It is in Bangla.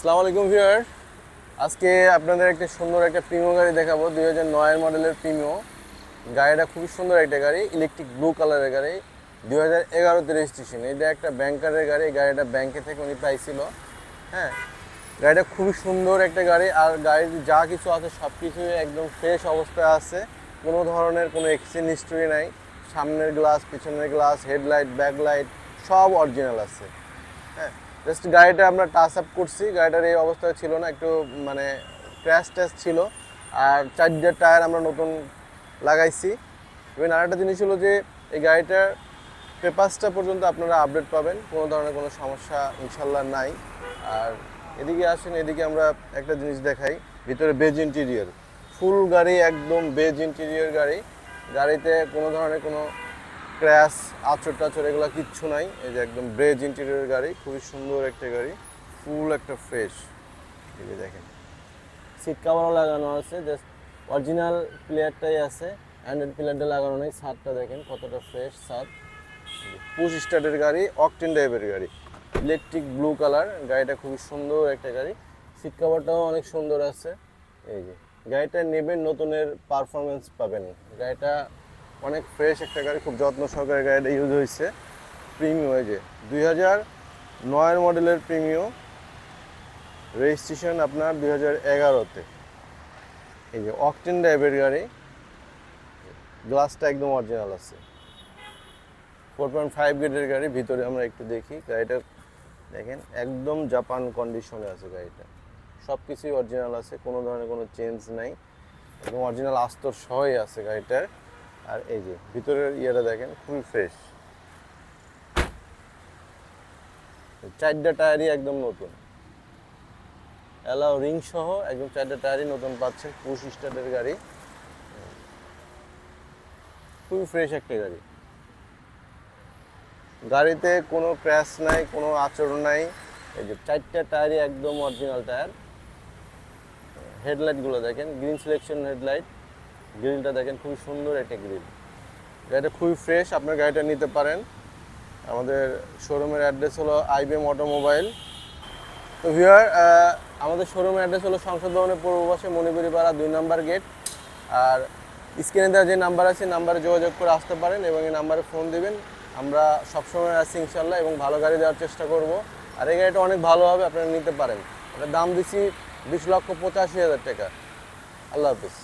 আসসালামু আলাইকুম ভিউয়ার। আজকে আপনাদের একটা সুন্দর একটা প্রিমিও গাড়ি দেখাবো। 2009 মডেলের প্রিমিও গাড়িটা খুবই সুন্দর একটা গাড়ি, ইলেকট্রিক ব্লু কালারের গাড়ি, 2011তে রেজিস্ট্রেশন। এটা একটা ব্যাংকারের গাড়ি, গাড়িটা ব্যাংকে থেকে উনি পাইছিল। হ্যাঁ, গাড়িটা খুবই সুন্দর একটা গাড়ি, আর গাড়ির যা কিছু আছে সব কিছুই একদম ফ্রেশ অবস্থায় আছে। কোনো ধরনের কোনো এক্সচেঞ্জ হিস্ট্রি নাই। সামনের গ্লাস, পিছনের গ্লাস, হেডলাইট, ব্যাকলাইট সব অরিজিনাল আছে। হ্যাঁ, জাস্ট গাড়িটা আমরা টাচ আপ করছি, গাড়িটার এই অবস্থায় ছিল না, একটু মানে ক্র্যাশ ট্যাশ ছিল। আর চার্জার টায়ার আমরা নতুন লাগাইছি। এবং আরেকটা জিনিস হলো যে এই গাড়িটার পেপারসটা পর্যন্ত আপনারা আপডেট পাবেন, কোনো ধরনের কোনো সমস্যা ইনশাল্লাহ নাই। আর এদিকে আসেন, এদিকে আমরা একটা জিনিস দেখাই। ভিতরে বেজ ইন্টেরিয়র, ফুল গাড়ি, একদম বেজ ইন্টেরিয়র গাড়ি। গাড়িতে কোনো ধরনের কোনো ক্র্যাশ, আঁচড় টাচড় এগুলো কিচ্ছু নাই। এই যে একদম বেজ ইন্টেরিয়র গাড়ি, খুবই সুন্দর একটা গাড়ি, ফুল একটা ফ্রেশ। এই যে দেখেন, সিট কাভারও লাগানো আছে, জাস্ট অরিজিনাল প্লেয়ারটাই আছে, অ্যান্ড্রয়েড প্লেয়ারটা লাগানো নেই। ছাদটা দেখেন কতটা ফ্রেশ ছাদ। পুশ স্টার্টের গাড়ি, অকটেন টাইপের গাড়ি, ইলেকট্রিক ব্লু কালার। গাড়িটা খুবই সুন্দর একটা গাড়ি, সিট কাভারটাও অনেক সুন্দর আছে। এই যে গাড়িটা নেবেন, নতুনের পারফরমেন্স পাবেন। গাড়িটা অনেক ফ্রেশ একটা গাড়ি, খুব যত্ন সহকারে গাড়িটা ইউজ হয়েছে। প্রিমিও, এই যে 2009 মডেলের প্রিমিও, রেজিস্ট্রেশন আপনার 2011তে। এই যে অকটেন টাইপের গাড়ি, গ্লাসটা একদম অরিজিনাল আছে। 4.5 গ্রেডের গাড়ি। ভিতরে আমরা একটু দেখি, গাড়িটা দেখেন একদম জাপান কন্ডিশনে আছে। গাড়িটা সব কিছুই অরিজিনাল আছে, কোনো ধরনের কোনো চেঞ্জ নাই, একদম অরিজিনাল আস্তর সহই আছে গাড়িটার। আর এই যে ভিতরের ইয়েটা দেখেন, খুবই ফ্রেশ। চারটা টায়ারই একদম নতুন, অ্যালাউ রিং সহ একদম চারটা টায়ারই নতুন পাচ্ছেন। পুশ স্টার্টের গাড়ি, খুবই ফ্রেশ একটা গাড়ি। গাড়িতে কোনো ক্র্যাশ নাই, কোনো আচরণ নাই। এই যে চারটা টায়ারই একদম অরিজিনাল টায়ার। হেডলাইটগুলো দেখেন, গ্রিন সিলেকশন হেডলাইট, গ্রিলটা দেখেন খুবই সুন্দর একটা গ্রিল। গাড়িটা খুবই ফ্রেশ, আপনার গাড়িটা নিতে পারেন। আমাদের শোরুমের অ্যাড্রেস হলো আইবিএম অটোমোবাইল। তো ভিউয়ার, আমাদের শোরুমের অ্যাড্রেস হলো সংসদ ভবনের পূর্ব পাশে, মণিপুরিপাড়া 2 নম্বর গেট। আর স্ক্রিনে দেওয়া যে নাম্বার আছে, নাম্বারে যোগাযোগ করে আসতে পারেন এবং এই নাম্বারে ফোন দিবেন। আমরা সবসময় আছি ইনশাল্লাহ, এবং ভালো গাড়ি দেওয়ার চেষ্টা করব। আর এই গাড়িটা অনেক ভালো হবে, আপনারা নিতে পারেন। এটার দাম দিচ্ছি 20,85,000 টাকা। আল্লাহ হাফিজ।